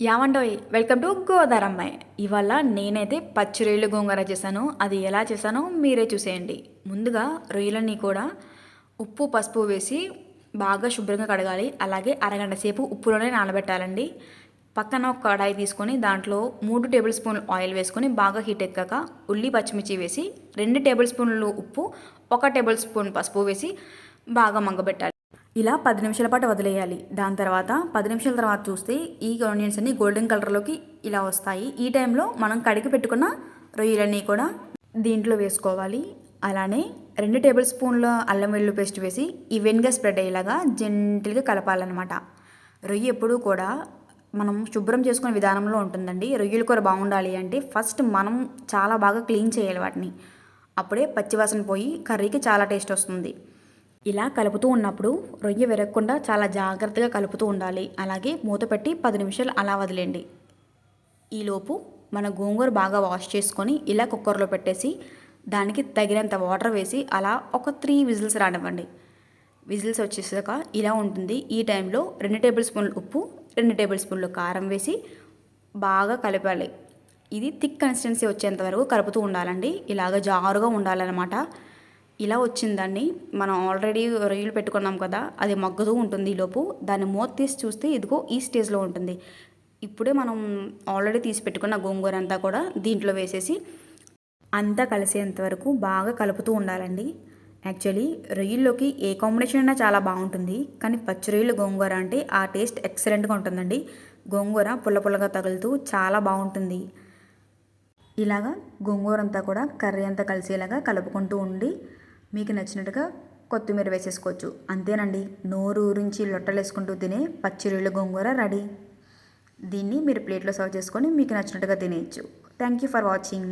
యావండోయ్ welcome to గోదారమ్మాయి. ఇవాళ నేనైతే పచ్చి రొయ్యలు గోంగూర చేశాను. అది ఎలా చేశానో మీరే చూసేయండి. ముందుగా రొయ్యలన్నీ కూడా ఉప్పు పసుపు వేసి బాగా శుభ్రంగా కడగాలి. అలాగే అరగంట సేపు ఉప్పులోనే నానబెట్టాలండి. పక్కన ఒక కడాయి తీసుకొని దాంట్లో 3 టేబుల్ స్పూన్లు ఆయిల్ వేసుకొని బాగా హీట్ ఎక్కాక ఉల్లి పచ్చిమిర్చి వేసి 2 టేబుల్ స్పూన్లు ఉప్పు 1 టేబుల్ స్పూన్ పసుపు వేసి బాగా మగ్గబెట్టాలి. ఇలా 10 నిమిషాల పాటు వదిలేయాలి. దాని తర్వాత 10 నిమిషాల తర్వాత చూస్తే ఈ ఆనియన్స్ అన్ని గోల్డెన్ కలర్లోకి ఇలా వస్తాయి. ఈ టైంలో మనం కడిగి పెట్టుకున్న రొయ్యలన్నీ కూడా దీంట్లో వేసుకోవాలి. అలానే 2 టేబుల్ స్పూన్ల అల్లం వెల్లుల్లి పేస్ట్ వేసి ఈవెన్గా స్ప్రెడ్ అయ్యేలాగా జెంటిల్గా కలపాలన్నమాట. రొయ్య ఎప్పుడూ కూడా మనం శుభ్రం చేసుకునే విధానంలో ఉంటుందండి. రొయ్యల కూర బాగుండాలి అంటే ఫస్ట్ మనం చాలా బాగా క్లీన్ చేయాలి వాటిని. అప్పుడే పచ్చివాసన పోయి కర్రీకి చాలా టేస్ట్ వస్తుంది. ఇలా కలుపుతూ ఉన్నప్పుడు రొయ్య విరగకుండా చాలా జాగ్రత్తగా కలుపుతూ ఉండాలి. అలాగే మూత పెట్టి 10 నిమిషాలు అలా వదిలేండి. ఈలోపు మన గోంగూర బాగా వాష్ చేసుకొని ఇలా కుక్కర్లో పెట్టేసి దానికి తగినంత వాటర్ వేసి అలా ఒక 3 విజిల్స్ రానివ్వండి. విజిల్స్ వచ్చేసాక ఇలా ఉంటుంది. ఈ టైంలో 2 టేబుల్ స్పూన్లు ఉప్పు 2 టేబుల్ స్పూన్లు కారం వేసి బాగా కలపాలి. ఇది థిక్ కన్సిస్టెన్సీ వచ్చేంత వరకు కలుపుతూ ఉండాలండి. ఇలాగ జారుగా ఉండాలన్నమాట. ఇలా వచ్చిందాన్ని మనం ఆల్రెడీ రొయ్యలు పెట్టుకున్నాం కదా, అది మగ్గుతూ ఉంటుంది. ఈలోపు దాన్ని మూత తీసి చూస్తే ఇదిగో ఈ స్టేజ్లో ఉంటుంది. ఇప్పుడే మనం ఆల్రెడీ తీసి పెట్టుకున్న గోంగూర అంతా కూడా దీంట్లో వేసేసి అంతా కలిసేంత వరకు బాగా కలుపుతూ ఉండాలండి. యాక్చువల్లీ రొయ్యల్లోకి ఏ కాంబినేషన్ అయినా చాలా బాగుంటుంది, కానీ పచ్చి రొయ్యలు గోంగూర అంటే ఆ టేస్ట్ ఎక్సలెంట్గా ఉంటుందండి. గోంగూర పుల్ల పుల్లగా తగులుతూ చాలా బాగుంటుంది. ఇలాగా గోంగూర అంతా కూడా కర్రీ అంతా కలిసేలాగా కలుపుకుంటూ ఉండి మీకు నచ్చినట్టుగా కొత్తిమీర వేసేసుకోవచ్చు. అంతేనండి, నోరు ఊరించి లొట్టలేసుకుంటూ తినే పచ్చి రొయ్యల గోంగూర రెడీ. దీన్ని మీరు ప్లేట్లో సర్వ్ చేసుకొని మీకు నచ్చినట్టుగా తినేయచ్చు. Thank you for watching.